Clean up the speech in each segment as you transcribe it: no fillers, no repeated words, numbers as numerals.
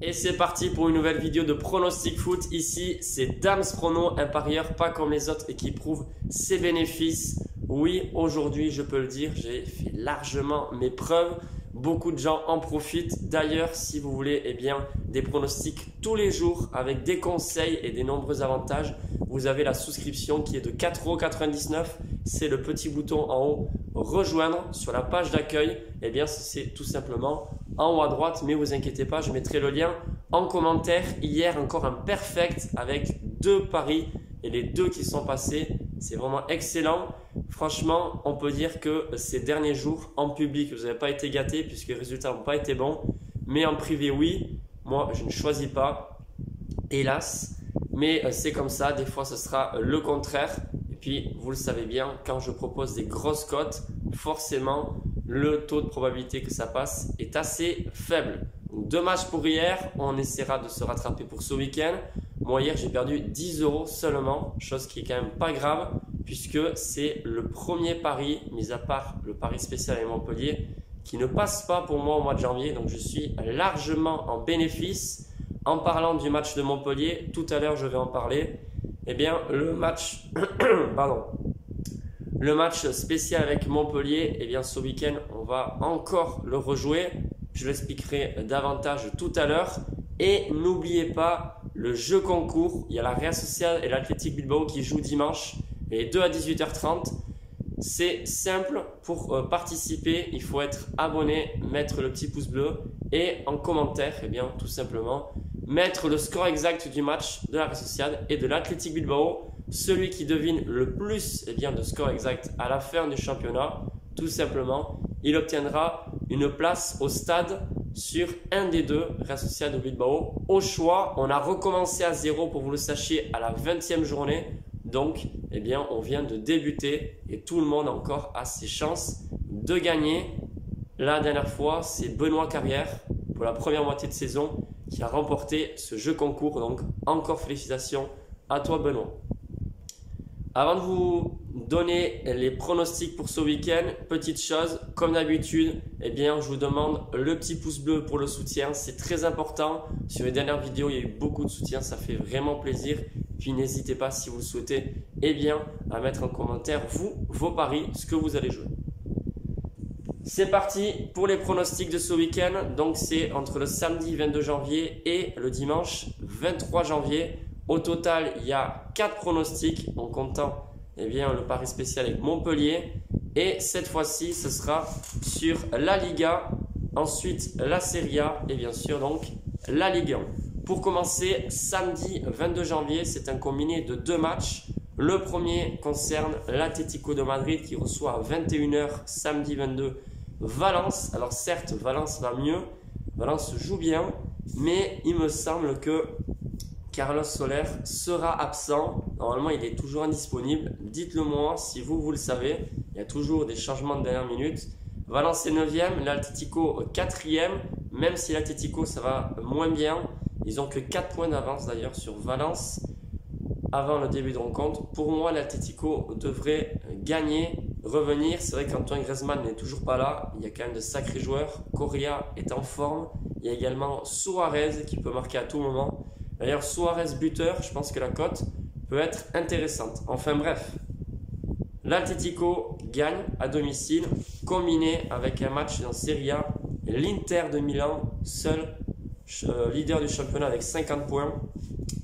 Et c'est parti pour une nouvelle vidéo de pronostic foot. Ici, c'est Dams Prono, un parieur pas comme les autres et qui prouve ses bénéfices. Oui, aujourd'hui, je peux le dire, j'ai fait largement mes preuves. Beaucoup de gens en profitent. D'ailleurs, si vous voulez des pronostics tous les jours avec des conseils et des nombreux avantages, vous avez la souscription qui est de 4,99 €. C'est le petit bouton en haut, rejoindre sur la page d'accueil. C'est tout simplement en haut à droite, mais vous inquiétez pas, je mettrai le lien en commentaire. Hier, encore un perfect avec 2 paris et les 2 qui sont passés. C'est vraiment excellent. Franchement, on peut dire que ces derniers jours, en public, vous n'avez pas été gâtés puisque les résultats n'ont pas été bons. Mais en privé, oui. Moi, je ne choisis pas, hélas. Mais c'est comme ça. Des fois, ce sera le contraire. Et puis, vous le savez bien, quand je propose des grosses cotes, forcément, le taux de probabilité que ça passe est assez faible. Donc, 2 matchs pour hier. On essaiera de se rattraper pour ce week-end. Moi, hier, j'ai perdu 10 € seulement, chose qui est quand même pas grave puisque c'est le premier pari, mis à part le pari spécial avec Montpellier, qui ne passe pas pour moi au mois de janvier. Donc, je suis largement en bénéfice. En parlant du match de Montpellier, tout à l'heure, je vais en parler. Le match, le match spécial avec Montpellier, ce week-end, on va encore le rejouer. Je l'expliquerai davantage tout à l'heure. Et n'oubliez pas le jeu concours. Il y a la Real Sociedad et l'Athletic Bilbao qui jouent dimanche, les 2 à 18h30. C'est simple, pour participer, il faut être abonné, mettre le petit pouce bleu et en commentaire, tout simplement, mettre le score exact du match de la Real Sociedad et de l'Athletic Bilbao. Celui qui devine le plus de score exact à la fin du championnat, tout simplement, il obtiendra une place au stade sur un des deux, Real Sociedad ou Bilbao. Au choix, on a recommencé à 0 pour vous le sachiez à la 20e journée. Donc, on vient de débuter et tout le monde encore a ses chances de gagner. La dernière fois, c'est Benoît Carrière pour la première moitié de saison qui a remporté ce jeu concours. Donc, encore félicitations à toi Benoît. Avant de vous donner les pronostics pour ce week-end, petite chose, comme d'habitude, je vous demande le petit pouce bleu pour le soutien. C'est très important. Sur les dernières vidéos, il y a eu beaucoup de soutien. Ça fait vraiment plaisir. Puis n'hésitez pas, si vous le souhaitez, à mettre en commentaire vos paris, ce que vous allez jouer. C'est parti pour les pronostics de ce week-end. Donc, c'est entre le samedi 22 janvier et le dimanche 23 janvier. Au total, il y a 4 pronostics en comptant le pari spécial avec Montpellier. Et cette fois-ci, ce sera sur la Liga, ensuite la Serie A et bien sûr donc la Ligue 1. Pour commencer, samedi 22 janvier, c'est un combiné de 2 matchs. Le premier concerne l'Atlético de Madrid qui reçoit à 21 h samedi 22 Valence. Alors certes, Valence va mieux, Valence joue bien, mais il me semble que Carlos Soler sera absent. Normalement, il est toujours indisponible. Dites-le moi si vous le savez. Il y a toujours des changements de dernière minute. Valence est 9e, l'Atlético 4e. Même si l'Atlético, ça va moins bien. Ils n'ont que 4 points d'avance d'ailleurs sur Valence avant le début de rencontre. Pour moi, l'Atlético devrait gagner, revenir. C'est vrai qu'Antoine Griezmann n'est toujours pas là. Il y a quand même de sacrés joueurs. Correa est en forme. Il y a également Suarez qui peut marquer à tout moment. D'ailleurs, Suarez buteur, je pense que la cote peut être intéressante. Enfin bref, l'Atlético gagne à domicile, combiné avec un match dans Serie A. L'Inter de Milan, seul leader du championnat avec 50 points,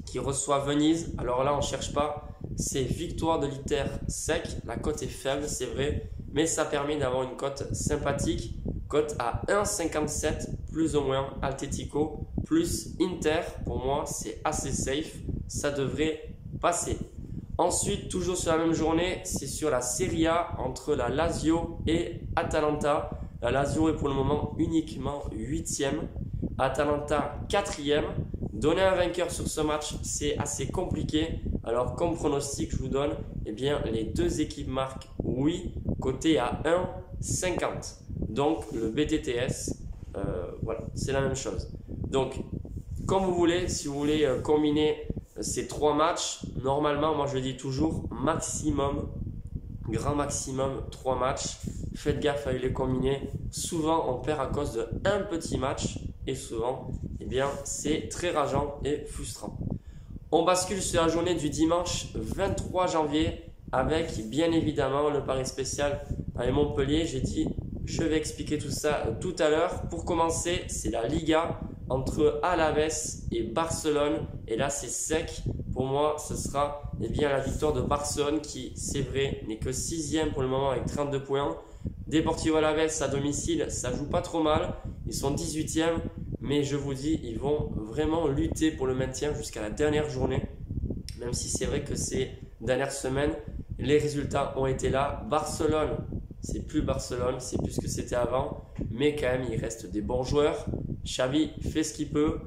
qui reçoit Venise. Alors là, on ne cherche pas, c'est victoire de l'Inter sec. La cote est faible, c'est vrai, mais ça permet d'avoir une cote sympathique. Cote à 1,57 plus ou moins Atlético plus Inter. Pour moi, c'est assez safe. Ça devrait passer. Ensuite, toujours sur la même journée, c'est sur la Serie A entre la Lazio et Atalanta. La Lazio est pour le moment uniquement 8e. Atalanta 4e. Donner un vainqueur sur ce match, c'est assez compliqué. Alors, comme pronostic, je vous donne les 2 équipes marquent oui, coté à 1,50. Donc, le BTTS, voilà, c'est la même chose. Donc, comme vous voulez, si vous voulez combiner ces 3 matchs, normalement, moi je dis toujours maximum, grand maximum 3 matchs. Faites gaffe à les combiner. Souvent, on perd à cause d'un petit match. et souvent, eh bien, c'est très rageant et frustrant. On bascule sur la journée du dimanche 23 janvier avec bien évidemment le pari spécial avec Montpellier. J'ai dit, je vais expliquer tout ça tout à l'heure. Pour commencer, c'est la Liga entre Alaves et Barcelone. Et là, c'est sec. Pour moi, ce sera eh bien, la victoire de Barcelone qui, c'est vrai, n'est que 6e pour le moment avec 32 points. Deportivo Alaves à domicile, ça joue pas trop mal. Ils sont 18e. Mais je vous dis, ils vont vraiment lutter pour le maintien jusqu'à la dernière journée. Même si c'est vrai que ces dernières semaines, les résultats ont été là. Barcelone, c'est plus Barcelone, c'est plus ce que c'était avant. Mais quand même, il reste des bons joueurs. Xavi fait ce qu'il peut.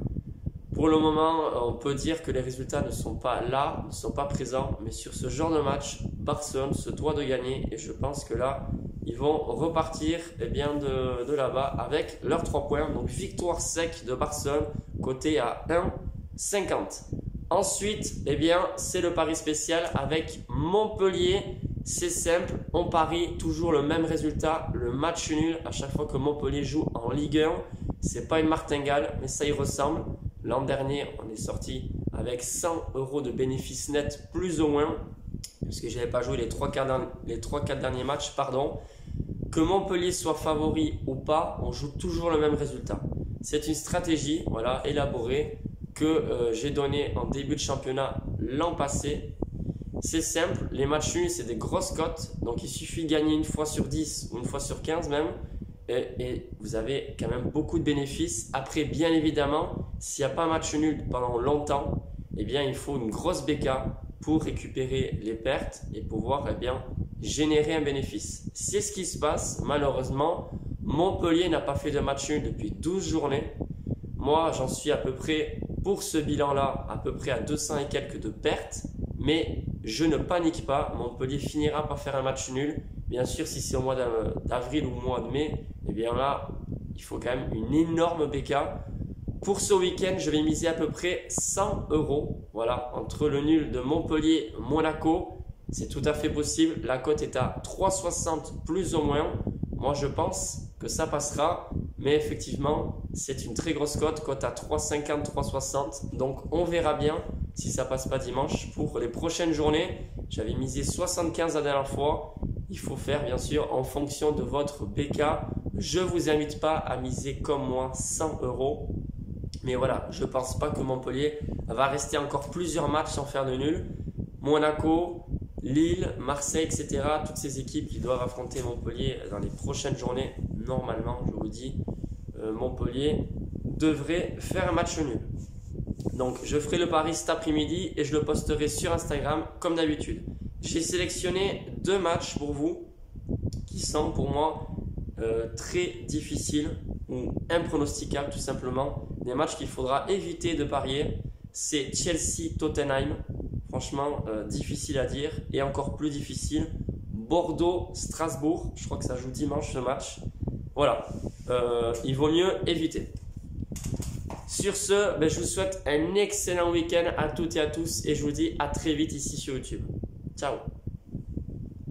Pour le moment, on peut dire que les résultats ne sont pas là, ne sont pas présents. Mais sur ce genre de match, Barcelone se doit de gagner. Et je pense que là, ils vont repartir eh bien, de là-bas avec leurs 3 points. Donc victoire sec de Barcelone, coté à 1,50. Ensuite, eh bien, c'est le pari spécial avec Montpellier. C'est simple, on parie toujours le même résultat, le match nul à chaque fois que Montpellier joue en Ligue 1. C'est pas une martingale, mais ça y ressemble. L'an dernier, on est sorti avec 100 € de bénéfices nets plus ou moins, puisque je n'avais pas joué les 3-4 derniers matchs. Que Montpellier soit favori ou pas, on joue toujours le même résultat. C'est une stratégie voilà, élaborée que j'ai donnée en début de championnat l'an passé. C'est simple, les matchs nuls, c'est des grosses cotes. Donc il suffit de gagner une fois sur 10 ou une fois sur 15 même. Et vous avez quand même beaucoup de bénéfices. Après, bien évidemment, s'il n'y a pas un match nul pendant longtemps, eh bien, il faut une grosse BK pour récupérer les pertes et pouvoir eh bien, générer un bénéfice. C'est ce qui se passe. Malheureusement, Montpellier n'a pas fait de match nul depuis 12 journées. Moi, j'en suis à peu près, pour ce bilan-là, à peu près à 200 et quelques de pertes. Mais je ne panique pas. Montpellier finira par faire un match nul. Bien sûr, si c'est au mois d'avril ou au mois de mai, eh bien là, il faut quand même une énorme BK. Pour ce week-end, je vais miser à peu près 100 €. Voilà, entre le nul de Montpellier-Monaco, c'est tout à fait possible. La cote est à 3,60 plus ou moins. Moi, je pense que ça passera. Mais effectivement, c'est une très grosse cote à 3,50, 3,60. Donc, on verra bien si ça passe pas dimanche. Pour les prochaines journées, j'avais misé 75 la dernière fois. Il faut faire bien sûr en fonction de votre BK. Je ne vous invite pas à miser comme moi 100 €. Mais voilà, je ne pense pas que Montpellier va rester encore plusieurs matchs sans faire de nul. Monaco, Lille, Marseille, etc. Toutes ces équipes qui doivent affronter Montpellier dans les prochaines journées. Normalement, je vous dis, Montpellier devrait faire un match nul. Donc, je ferai le pari cet après-midi et je le posterai sur Instagram comme d'habitude. J'ai sélectionné 2 matchs pour vous qui sont pour moi très difficiles ou impronosticables tout simplement. Des matchs qu'il faudra éviter de parier. C'est Chelsea-Tottenham. Franchement, difficile à dire et encore plus difficile. Bordeaux-Strasbourg. Je crois que ça joue dimanche ce match. Voilà, il vaut mieux éviter. Sur ce, je vous souhaite un excellent week-end à toutes et à tous et je vous dis à très vite ici sur YouTube. Ciao.